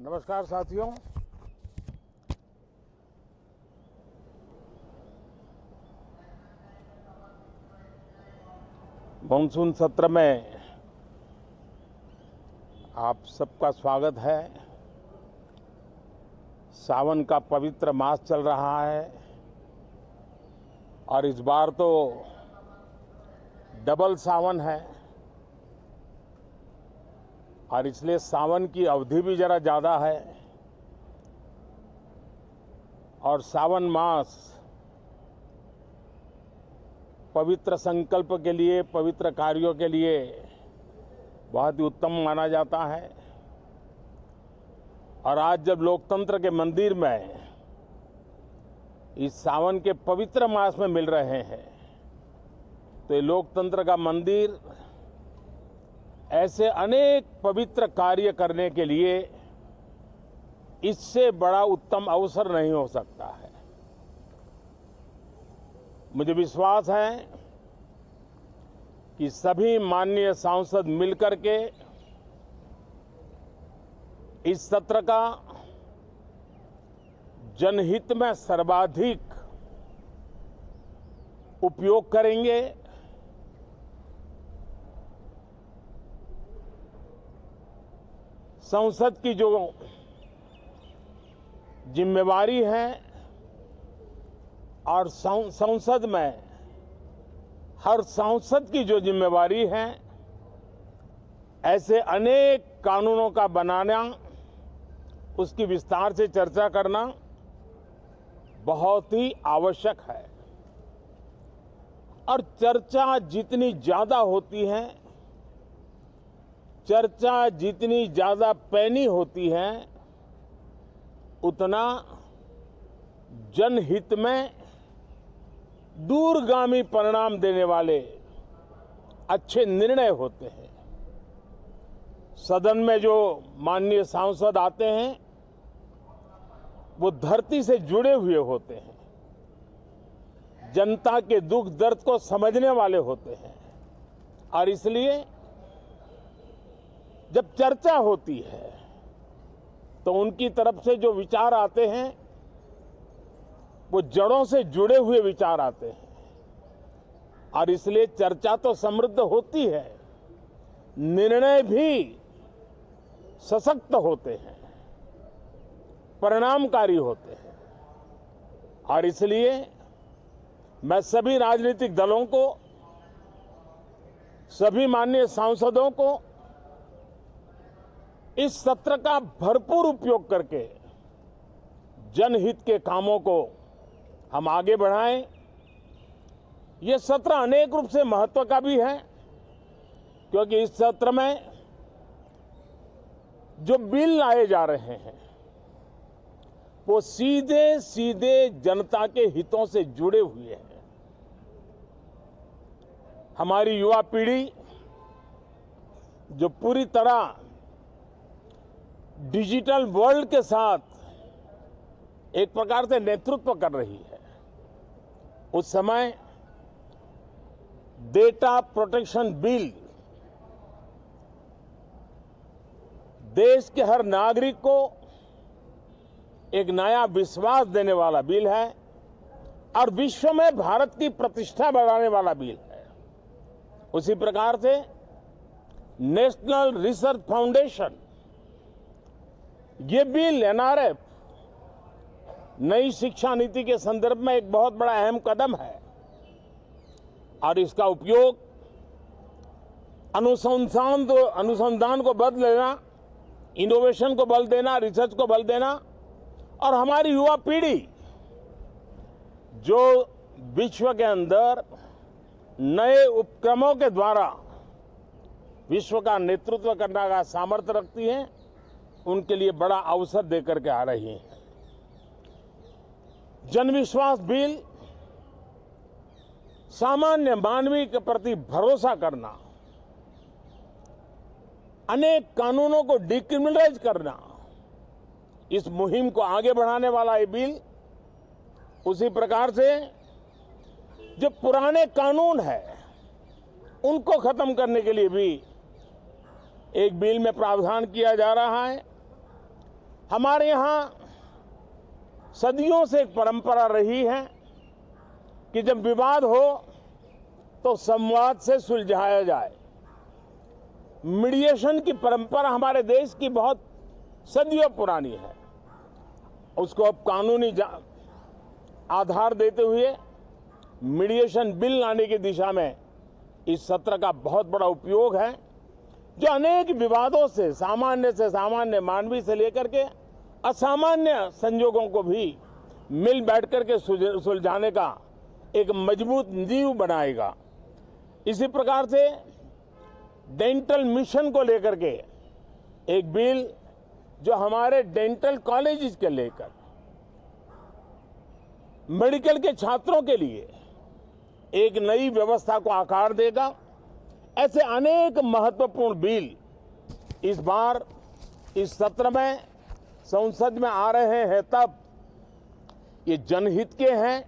नमस्कार साथियों। मानसून सत्र में आप सबका स्वागत है। सावन का पवित्र मास चल रहा है और इस बार तो डबल सावन है और इसलिए सावन की अवधि भी जरा ज़्यादा है और सावन मास पवित्र संकल्प के लिए, पवित्र कार्यों के लिए बहुत ही उत्तम माना जाता है। और आज जब लोकतंत्र के मंदिर में इस सावन के पवित्र मास में मिल रहे हैं तो ये लोकतंत्र का मंदिर ऐसे अनेक पवित्र कार्य करने के लिए इससे बड़ा उत्तम अवसर नहीं हो सकता है। मुझे विश्वास है कि सभी माननीय सांसद मिलकर के इस सत्र का जनहित में सर्वाधिक उपयोग करेंगे। संसद की जो जिम्मेवारी है और संसद में हर सांसद की जो जिम्मेवारी है, ऐसे अनेक कानूनों का बनाना, उसकी विस्तार से चर्चा करना बहुत ही आवश्यक है। और चर्चा जितनी ज्यादा होती है, चर्चा जितनी ज्यादा पैनी होती है, उतना जनहित में दूरगामी परिणाम देने वाले अच्छे निर्णय होते हैं। सदन में जो माननीय सांसद आते हैं वो धरती से जुड़े हुए होते हैं, जनता के दुख दर्द को समझने वाले होते हैं और इसलिए जब चर्चा होती है तो उनकी तरफ से जो विचार आते हैं वो जड़ों से जुड़े हुए विचार आते हैं और इसलिए चर्चा तो समृद्ध होती है, निर्णय भी सशक्त होते हैं, परिणामकारी होते हैं। और इसलिए मैं सभी राजनीतिक दलों को, सभी माननीय सांसदों को इस सत्र का भरपूर उपयोग करके जनहित के कामों को हम आगे बढ़ाएं। ये सत्र अनेक रूप से महत्व का भी है क्योंकि इस सत्र में जो बिल लाए जा रहे हैं वो सीधे सीधे जनता के हितों से जुड़े हुए हैं। हमारी युवा पीढ़ी जो पूरी तरह डिजिटल वर्ल्ड के साथ एक प्रकार से नेतृत्व कर रही है, उस समय डेटा प्रोटेक्शन बिल देश के हर नागरिक को एक नया विश्वास देने वाला बिल है और विश्व में भारत की प्रतिष्ठा बढ़ाने वाला बिल है। उसी प्रकार से नेशनल रिसर्च फाउंडेशन, ये बिल एनआरएफ नई शिक्षा नीति के संदर्भ में एक बहुत बड़ा अहम कदम है और इसका उपयोग अनुसंधान को बल देना, इनोवेशन को बल देना, रिसर्च को बल देना और हमारी युवा पीढ़ी जो विश्व के अंदर नए उपक्रमों के द्वारा विश्व का नेतृत्व करने का सामर्थ्य रखती है, उनके लिए बड़ा अवसर देकर के आ रही है। जनविश्वास बिल सामान्य मानवीय के प्रति भरोसा करना, अनेक कानूनों को डिक्रिमिनलाइज करना, इस मुहिम को आगे बढ़ाने वाला ये बिल, उसी प्रकार से जो पुराने कानून है उनको खत्म करने के लिए भी एक बिल में प्रावधान किया जा रहा है। हमारे यहाँ सदियों से एक परंपरा रही है कि जब विवाद हो तो संवाद से सुलझाया जाए। मीडिएशन की परंपरा हमारे देश की बहुत सदियों पुरानी है। उसको अब कानूनी आधार देते हुए मीडिएशन बिल लाने की दिशा में इस सत्र का बहुत बड़ा उपयोग है, जो अनेक विवादों से सामान्य मानवीय से लेकर के असामान्य संजोगों को भी मिल बैठकर के सुलझाने का एक मजबूत नींव बनाएगा। इसी प्रकार से डेंटल मिशन को लेकर के एक बिल जो हमारे डेंटल कॉलेजेस के लेकर मेडिकल के छात्रों के लिए एक नई व्यवस्था को आकार देगा। ऐसे अनेक महत्वपूर्ण बिल इस बार इस सत्र में संसद में आ रहे हैं। तब ये जनहित के हैं,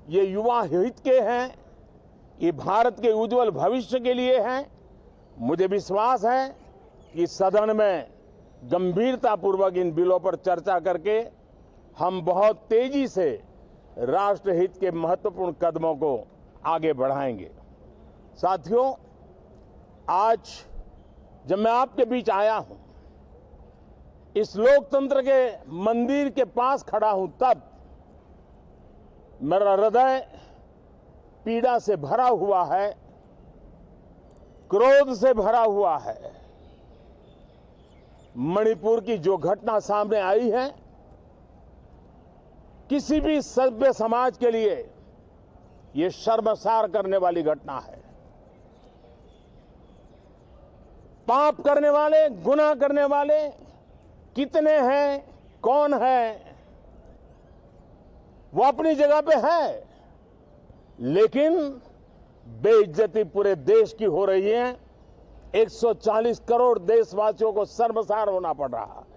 ये युवा हित के हैं, ये भारत के उज्जवल भविष्य के लिए हैं। मुझे विश्वास है कि सदन में गंभीरतापूर्वक इन बिलों पर चर्चा करके हम बहुत तेजी से राष्ट्रहित के महत्वपूर्ण कदमों को आगे बढ़ाएंगे। साथियों, आज जब मैं आपके बीच आया हूं, इस लोकतंत्र के मंदिर के पास खड़ा हूं, तब मेरा हृदय पीड़ा से भरा हुआ है, क्रोध से भरा हुआ है। मणिपुर की जो घटना सामने आई है, किसी भी सभ्य समाज के लिए ये शर्मसार करने वाली घटना है। पाप करने वाले, गुनाह करने वाले कितने हैं, कौन है, वो अपनी जगह पे है, लेकिन बेइज्जती पूरे देश की हो रही है। 140 करोड़ देशवासियों को शर्मसार होना पड़ रहा है।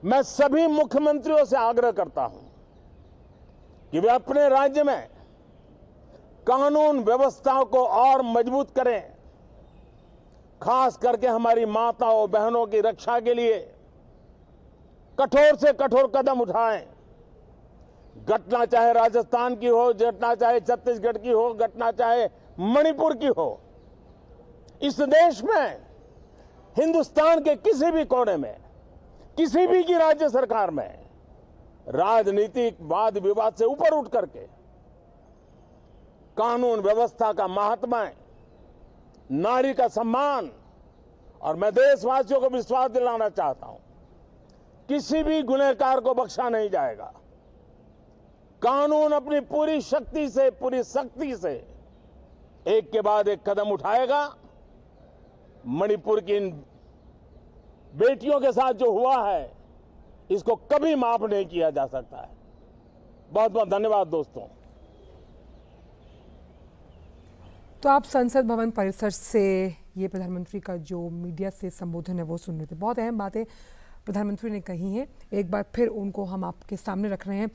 मैं सभी मुख्यमंत्रियों से आग्रह करता हूं कि वे अपने राज्य में कानून व्यवस्था को और मजबूत करें, खास करके हमारी माताओं बहनों की रक्षा के लिए कठोर से कठोर कदम उठाएं। घटना चाहे राजस्थान की हो, घटना चाहे छत्तीसगढ़ की हो, घटना चाहे मणिपुर की हो, इस देश में, हिंदुस्तान के किसी भी कोने में, किसी भी की राज्य सरकार में राजनीतिक वाद विवाद से ऊपर उठ करके कानून व्यवस्था का महात्मा, नारी का सम्मान, और मैं देशवासियों को विश्वास दिलाना चाहता हूं, किसी भी गुनहगार को बख्शा नहीं जाएगा। कानून अपनी पूरी शक्ति से, पूरी सख्ती से एक के बाद एक कदम उठाएगा। मणिपुर की इन बेटियों के साथ जो हुआ है, इसको कभी माफ नहीं किया जा सकता है। बहुत बहुत धन्यवाद दोस्तों। तो आप संसद भवन परिसर से ये प्रधानमंत्री का जो मीडिया से संबोधन है वो सुन रहे थे। बहुत अहम बातें प्रधानमंत्री ने कही हैं, एक बार फिर उनको हम आपके सामने रख रहे हैं।